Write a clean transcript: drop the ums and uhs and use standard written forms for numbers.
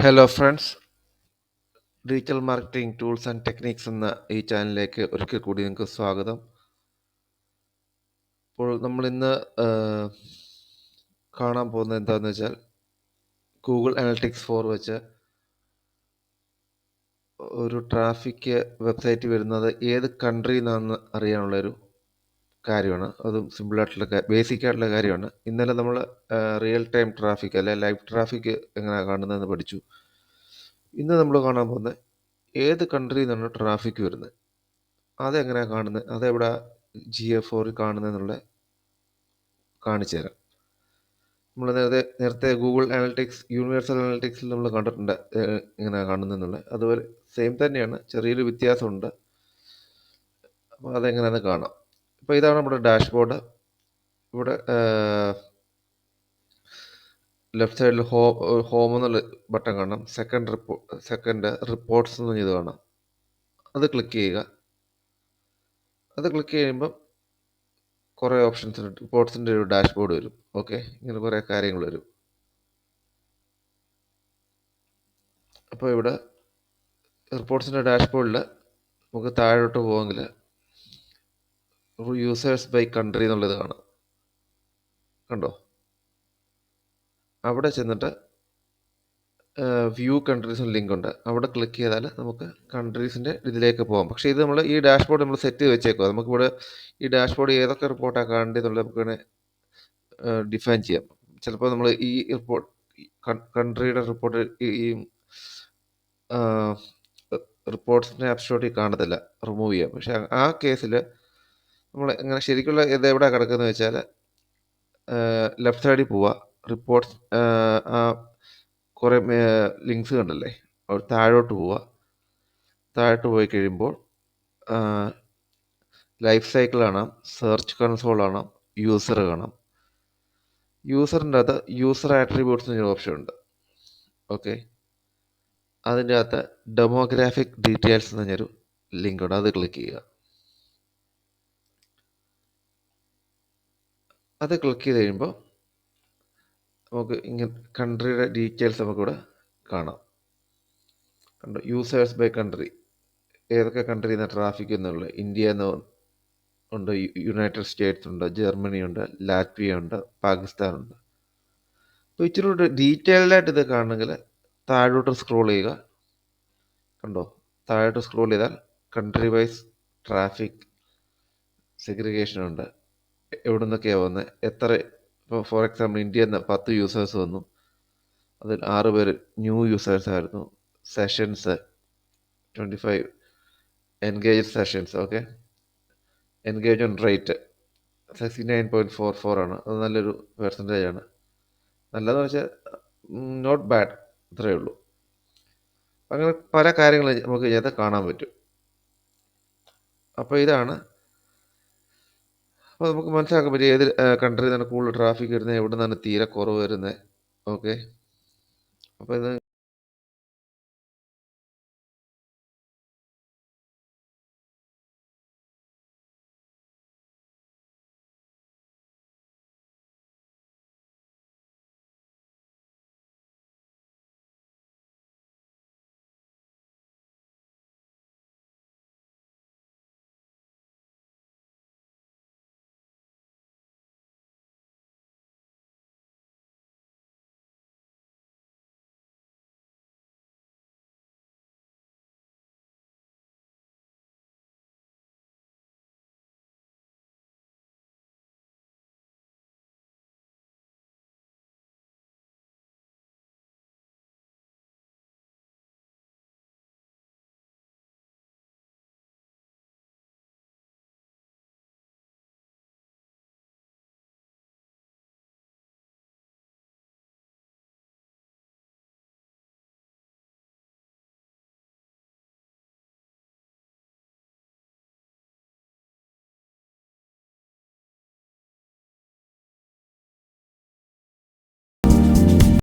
Hello friends, digital marketing tools and techniques എന്ന ഈ ചാനലിലേക്ക് ഒരിക്കൽ കൂടി നിങ്ങൾക്ക് സ്വാഗതം. അപ്പോൾ നമ്മൾ ഇന്ന് കാണാൻ പോകുന്നത് എന്താണെന്ന് വെച്ചാൽ ഗൂഗിൾ അനലിറ്റിക്സ് 4 വെച്ച് ഒരു ട്രാഫിക് വെബ്സൈറ്റ് വരുന്നത് ഏത് കൺട്രിയിൽ നിന്നാണെന്ന് അറിയാനുള്ളൊരു കാര്യമാണ്. അതും സിമ്പിളായിട്ടുള്ള ബേസിക് ആയിട്ടുള്ള കാര്യമാണ്. ഇന്നലെ നമ്മൾ റിയൽ ടൈം ട്രാഫിക് അല്ലെ ലൈവ് ട്രാഫിക് എങ്ങനെയാണ് കാണുന്നതെന്ന് പഠിച്ചു. ഇന്ന് നമ്മൾ കാണാൻ പോകുന്നത് ഏത് കൺട്രിയിൽ നിന്നാണ് ട്രാഫിക് വരുന്നത്, അതെങ്ങനെയാണ് കാണുന്നത്, അതെവിടെ GA4 കാണുന്നതെന്നുള്ള കാണിച്ചു തരാം. നമ്മൾ നേരത്തെ ഗൂഗിൾ അനലിറ്റിക്സ് യൂണിവേഴ്സൽ അനലിറ്റിക്സിൽ നമ്മൾ കണ്ടിട്ടുണ്ട് ഇങ്ങനെയാണ് കാണുന്നതെന്നുള്ളത്. അതുപോലെ സെയിം തന്നെയാണ്, ചെറിയൊരു വ്യത്യാസമുണ്ട്. അപ്പോൾ അതെങ്ങനെയാണെന്ന് കാണാം. ഇപ്പോൾ ഇതാണ് നമ്മുടെ ഡാഷ്ബോർഡ്. ഇവിടെ ലെഫ്റ്റ് സൈഡിൽ ഹോം എന്നുള്ള ബട്ടൺ കാണാം. സെക്കൻഡ് റിപ്പോർട്ട്സ് എന്ന് ഇത് കാണാം. അത് ക്ലിക്ക് ചെയ്യുക. അത് ക്ലിക്ക് ചെയ്യുമ്പോൾ കുറേ ഓപ്ഷൻസ് ഉണ്ട്. റിപ്പോർട്ട്സിൻ്റെ ഒരു ഡാഷ്ബോർഡ് വരും. ഓക്കെ, ഇങ്ങനെ കുറേ കാര്യങ്ങൾ വരും. അപ്പോൾ ഇവിടെ റിപ്പോർട്ട്സിൻ്റെ ഡാഷ്ബോർഡിൽ നമുക്ക് താഴോട്ട് പോകെങ്കിൽ യൂസേഴ്സ് ബൈ കൺട്രി എന്നുള്ളത് കാണാം. കണ്ടോ? അവിടെ ചെന്നിട്ട് വ്യൂ കൺട്രീസിന് ലിങ്ക് ഉണ്ട്. അവിടെ ക്ലിക്ക് ചെയ്താൽ നമുക്ക് കൺട്രീസിൻ്റെ ഇതിലേക്ക് പോകാം. പക്ഷേ ഇത് നമ്മൾ ഈ ഡാഷ്ബോർഡ് നമ്മൾ സെറ്റ് ചെയ്ത് വെച്ചേക്കുക. നമുക്കിവിടെ ഈ ഡാഷ്ബോർഡ് ഏതൊക്കെ റിപ്പോർട്ടാണ് കാണേണ്ടതെന്നുള്ളത് നമുക്ക് ഡിഫൈൻ ചെയ്യാം. ചിലപ്പോൾ നമ്മൾ ഈ റിപ്പോർട്ട് കൺട്രിയുടെ റിപ്പോർട്ട് ഈ റിപ്പോർട്ട്സിൻ്റെ ആപ്ഷോട്ടിൽ കാണത്തില്ല, റിമൂവ് ചെയ്യാം. പക്ഷേ ആ കേസിൽ നമ്മൾ എങ്ങനെ ശരിക്കുള്ള ഇത് എവിടെ കിടക്കുന്നത് വെച്ചാൽ ലെഫ്റ്റ് സൈഡിൽ പോവുക. റിപ്പോർട്ട്സ് കുറേ ലിങ്ക്സ് കണ്ടല്ലേ, അവിടെ താഴോട്ട് പോവുക. താഴോട്ട് പോയി കഴിയുമ്പോൾ ലൈഫ് സൈക്കിൾ കാണാം, സെർച്ച് കൺസോൾ കാണാം, യൂസർ കാണാം. യൂസറിൻ്റെ അകത്ത് യൂസർ ആട്രിബ്യൂട്ട്സ് എന്നൊരു ഓപ്ഷൻ ഉണ്ട്. ഓക്കെ, അതിൻ്റെ അകത്ത് ഡെമോഗ്രാഫിക് ഡീറ്റെയിൽസ് എന്ന് പറഞ്ഞൊരു ലിങ്ക് ഉണ്ട്. അത് ക്ലിക്ക് ചെയ്യുക. അത് ക്ലിക്ക് ചെയ്ത് കഴിയുമ്പോൾ നമുക്ക് ഇങ്ങനെ കൺട്രിയുടെ ഡീറ്റെയിൽസ് നമുക്കിവിടെ കാണാം. കണ്ടോ? യൂസേഴ്സ് ബൈ കൺട്രി, ഏതൊക്കെ കൺട്രിയിൽ നിന്ന് ട്രാഫിക് എന്നുള്ളത്. ഇന്ത്യ എന്ന് ഉണ്ട്, യുണൈറ്റഡ് സ്റ്റേറ്റ്സ് ഉണ്ട്, ജർമ്മനി ഉണ്ട്, ലാറ്റ്വിയ ഉണ്ട്, പാകിസ്ഥാൻ ഉണ്ട്. അപ്പോൾ ഇച്ചിരി കൂടെ ഡീറ്റെയിൽഡായിട്ട് ഇത് കാണണമെങ്കിൽ താഴോട്ട് സ്ക്രോൾ ചെയ്യുക. കണ്ടോ? താഴോട്ട് സ്ക്രോൾ ചെയ്താൽ കൺട്രി വൈസ് ട്രാഫിക് സെഗ്രിഗേഷൻ ഉണ്ട്. എവിടെ നിന്നൊക്കെയാണ് വന്നത്, എത്ര. ഇപ്പോൾ ഫോർ എക്സാമ്പിൾ ഇന്ത്യയിൽ നിന്ന് 10 യൂസേഴ്സ് വന്നു, അതിൽ 6 പേര് ന്യൂ യൂസേഴ്സ് ആയിരുന്നു. Sessions 25 engage sessions. Okay, engagement rate 69.44 ആണ്. അത് നല്ലൊരു പെർസെൻറ്റേജ് ആണ്. നല്ലതെന്ന് വെച്ചാൽ നോട്ട് ബാഡ്, ഇത്രയേ ഉള്ളൂ. അങ്ങനെ പല കാര്യങ്ങളും നമുക്ക് ഇതിനകത്ത് കാണാൻ പറ്റും. അപ്പോൾ ഇതാണ്. അപ്പോൾ നമുക്ക് മനസ്സിലാക്കാൻ പറ്റും ഏത് കൺട്രിയിൽ നിന്നാണ് കൂടുതൽ ട്രാഫിക് വരുന്നത്, എവിടെ നിന്നാണ് തീരെ കുറവ് വരുന്നത്. ഓക്കെ, അപ്പോൾ ഇത്